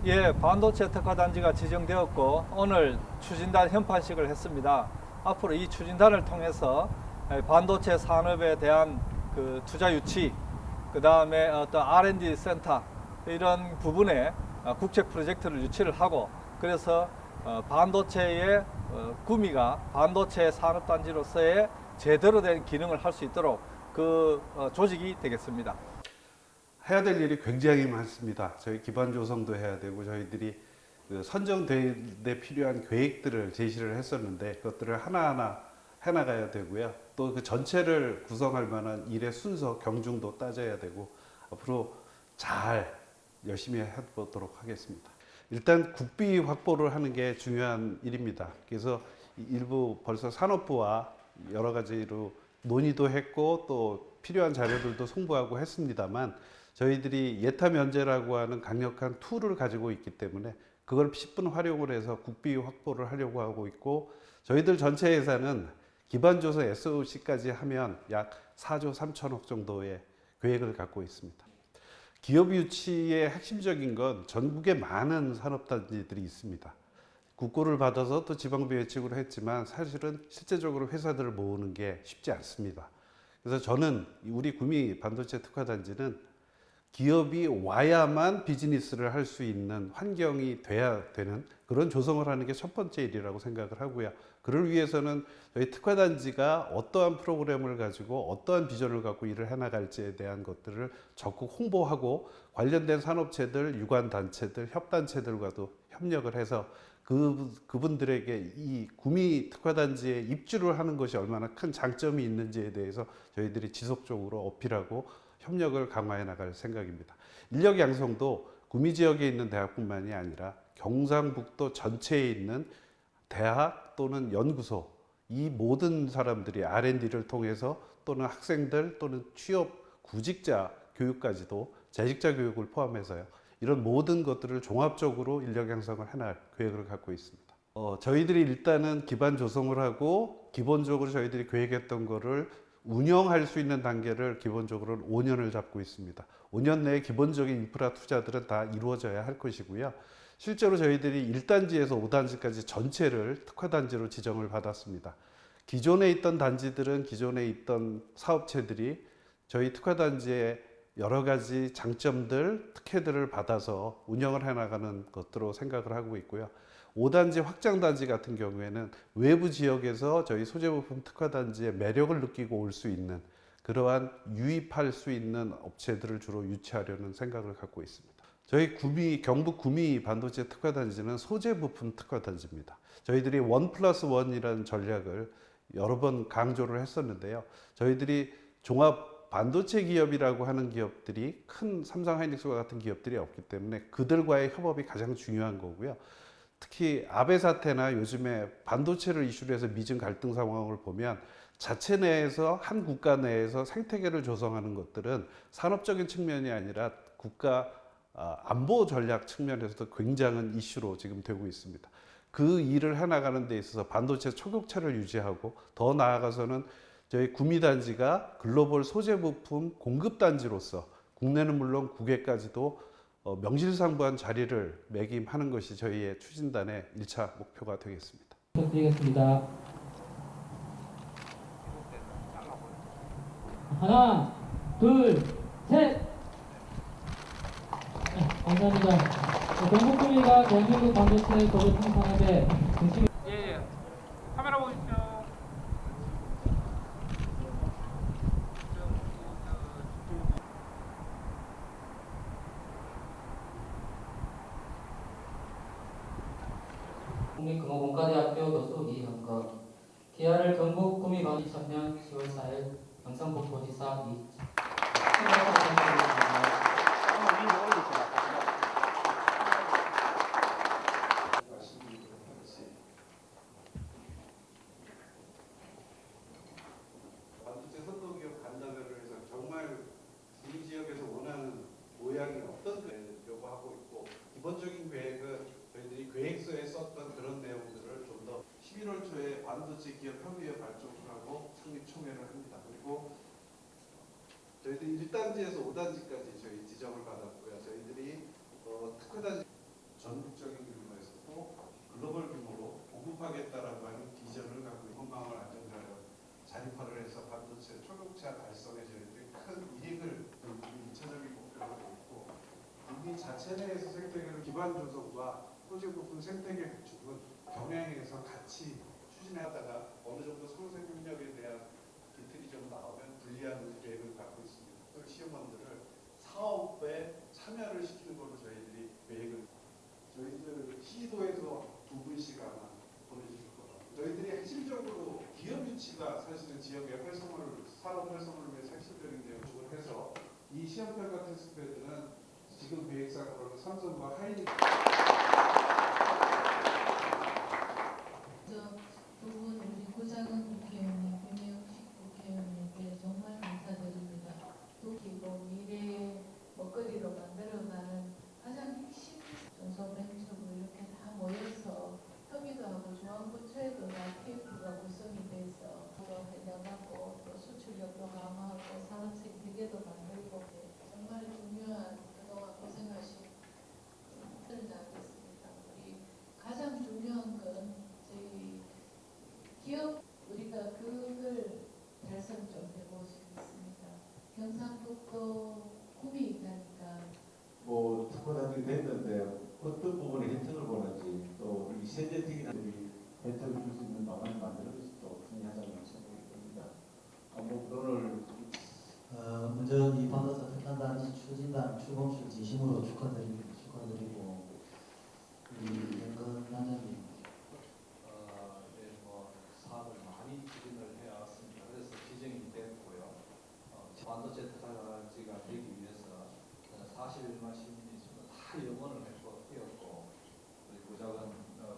예, 반도체 특화단지가 지정되었고 오늘 추진단 현판식을 했습니다. 앞으로 이 추진단을 통해서 반도체 산업에 대한 그 투자 유치, 그 다음에 어떤 R&D 센터 이런 부분에 국제 프로젝트를 유치를 하고, 그래서 반도체의 구미가 반도체 산업단지로서의 제대로 된 기능을 할 수 있도록 그 조직이 되겠습니다. 해야 될 일이 굉장히 많습니다. 저희 기반 조성도 해야 되고 저희들이 그 선정되는데 필요한 계획들을 제시를 했었는데 그것들을 하나하나 해나가야 되고요. 또 그 전체를 구성할 만한 일의 순서, 경중도 따져야 되고 앞으로 잘 열심히 해보도록 하겠습니다. 일단 국비 확보를 하는 게 중요한 일입니다. 그래서 일부 벌써 산업부와 여러 가지로 논의도 했고 또 필요한 자료들도 송부하고 했습니다만 저희들이 예타 면제라고 하는 강력한 툴을 가지고 있기 때문에 그걸 10분 활용을 해서 국비 확보를 하려고 하고 있고, 저희들 전체 예산은 기반조서 SOC까지 하면 약 4조 3천억 정도의 계획을 갖고 있습니다. 기업 유치의 핵심적인 건 전국에 많은 산업단지들이 있습니다. 국고를 받아서 또 지방비 예측으로 했지만 사실은 실제적으로 회사들을 모으는 게 쉽지 않습니다. 그래서 저는 우리 구미 반도체 특화단지는 기업이 와야만 비즈니스를 할 수 있는 환경이 돼야 되는 그런 조성을 하는 게 첫 번째 일이라고 생각을 하고요. 그를 위해서는 저희 특화단지가 어떠한 프로그램을 가지고 어떠한 비전을 갖고 일을 해나갈지에 대한 것들을 적극 홍보하고 관련된 산업체들, 유관단체들, 협단체들과도 협력을 해서 그분들에게 이 구미 특화단지에 입주를 하는 것이 얼마나 큰 장점이 있는지에 대해서 저희들이 지속적으로 어필하고 협력을 강화해 나갈 생각입니다. 인력 양성도 구미 지역에 있는 대학뿐만이 아니라 경상북도 전체에 있는 대학 또는 연구소, 이 모든 사람들이 R&D를 통해서 또는 학생들 또는 취업 구직자 교육까지도 재직자 교육을 포함해서요. 이런 모든 것들을 종합적으로 인력 양성을 해나갈 계획을 갖고 있습니다. 저희들이 일단은 기반 조성을 하고 기본적으로 저희들이 계획했던 거를 운영할 수 있는 단계를 기본적으로 5년을 잡고 있습니다. 5년 내에 기본적인 인프라 투자들은 다 이루어져야 할 것이고요. 실제로 저희들이 1단지에서 5단지까지 전체를 특화단지로 지정을 받았습니다. 기존에 있던 단지들은 기존에 있던 사업체들이 저희 특화단지의 여러 가지 장점들, 특혜들을 받아서 운영을 해나가는 것으로 생각을 하고 있고요. 5단지 확장단지 같은 경우에는 외부 지역에서 저희 소재부품 특화단지의 매력을 느끼고 올 수 있는 그러한 유입할 수 있는 업체들을 주로 유치하려는 생각을 갖고 있습니다. 저희 경북 구미 반도체 특화단지는 소재부품 특화단지입니다. 저희들이 1+1이라는 전략을 여러 번 강조를 했었는데요. 저희들이 종합 반도체 기업이라고 하는 기업들이 큰 삼성하이닉스와 같은 기업들이 없기 때문에 그들과의 협업이 가장 중요한 거고요. 특히 아베 사태나 요즘에 반도체를 이슈로 해서 미중 갈등 상황을 보면 자체 내에서 한 국가 내에서 생태계를 조성하는 것들은 산업적인 측면이 아니라 국가 안보 전략 측면에서도 굉장한 이슈로 지금 되고 있습니다. 그 일을 해나가는 데 있어서 반도체 초격차를 유지하고 더 나아가서는 저희 구미단지가 글로벌 소재부품 공급단지로서 국내는 물론 국외까지도 명실상부한 자리를 매김하는 것이 저희의 추진단의 1차 목표가 되겠습니다. 부탁드리겠습니다. 하나, 둘, 셋. 네, 감사합니다. 경북구미가 대한민국 반도체 도로통 산업의 중심. 예. 카메라 보십시오. 국립금호공과대학교 교수 이현건, 기아를 경북 구미 반 2000년 10월 4일 경상북도지사 반도체 선도기업 간담회를 해서 정말 이 지역에서 원하는 모양이 어떤 거냐고 하고 있고, 기본적인 계획은 저희들이 계획서에 썼던 그런 내용들을 좀 더 11월 초에 반도체 기업 협의회 발족을 하고 창립 총회를 합니다. 그리고 저희들이 1단지에서 5단지까지 저희 지정을 받았고요. 저희들이 특화단지 이 자체 내에서 생태계를 기반 조성과 토지 부분 생태계 구축은 병행해서 같이 추진하다가 어느 정도 상생능력에 대한 기틀이 좀 나오면 분리하는 계획을 갖고 있습니다. 그 시험원들을 사업에 참여를 시키는 걸로 저희들이 계획을 저희들 시도에서 2분씩 아마 보내주실 거라고. 저희들이 핵심적으로 기업 유치가 사실은 지역의 활성화를 산업 활성화를 위해서 핵심적인 내용을 해서 이 시험평가 테스트베드는 지금 계획상으로는 삼성과 하이닉 두분 우리 구장은 국회의원님, 김영식 국회의원님께 정말 감사드립니다. 도끼고 미래의 먹거리로 만들어가는 가장 핵심 중소벤처부 이렇게 다 모여서 협의도 하고 중앙부처에도 다 TF가 구성이 돼서 서로 회장하고 또 수출력도 강화하고 산업 생태계도 만들고 정말 중요한 그동안 고생하신 현장이었습니다. 우리 가장 중요한 건 저희 기업 우리가 그걸 달성 좀 해보고 싶습니다. 경상북도 구미 있다니까 뭐 특허단이 됐는데 어떤 부분에 혜택을 보는지 또 우리 세대적인 우리 혜택을 줄 수 있는 방안을 만드는 것이 또 중요하다는 생각이 듭니다. 뭐 오늘 먼저 이 반도체 특단단지 추진단 출범식 진심으로 축하드리고 우리 연근 단장님 사업을 많이 추진을 해왔습니다. 그래서 지정이 됐고요. 반도체 특단지가 되기 위해서 41만 시민이 지금 다 영원을 뛰었고 우리 부장은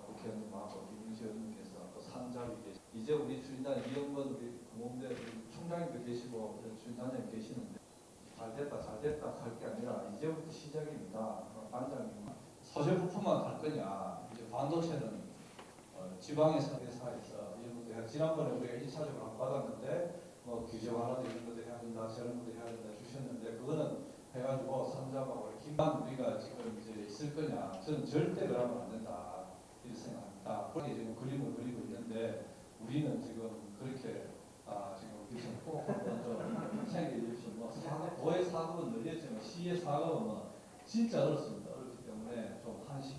국회의원님하고 김윤시 의원님께서 또 산자위 계시. 이제 우리 추진단 이영건 우리 공무원대 총장님도 계시고 추진단장님 계시는데 잘 됐다 할 게 아니라 이제부터 시작입니다. 반장님 소재 부품만 갈 거냐? 이제 반도체는 지방에서 회사에서 이런 것도 해야 지난번에 우리가 1차적으로 한번 받았는데 뭐 규제 완화도 이런 것도 해야 된다, 저런 것도 해야 된다 주셨는데 그거는 해가지고 삼자하고 김만 우리가 지금 이제 있을 거냐? 저는 절대 그러면 안 된다 이렇게 생각합니다. 그렇게 지금 그림을 그리고 있는데 우리는 지금 그렇게 지금 지금 꼭 한번 좀 생각해 주십시오. 뭐 도의 사업은 늘렸지만 시의 사업은 진짜 어렵습니다. 어렵기 때문에 좀 한시.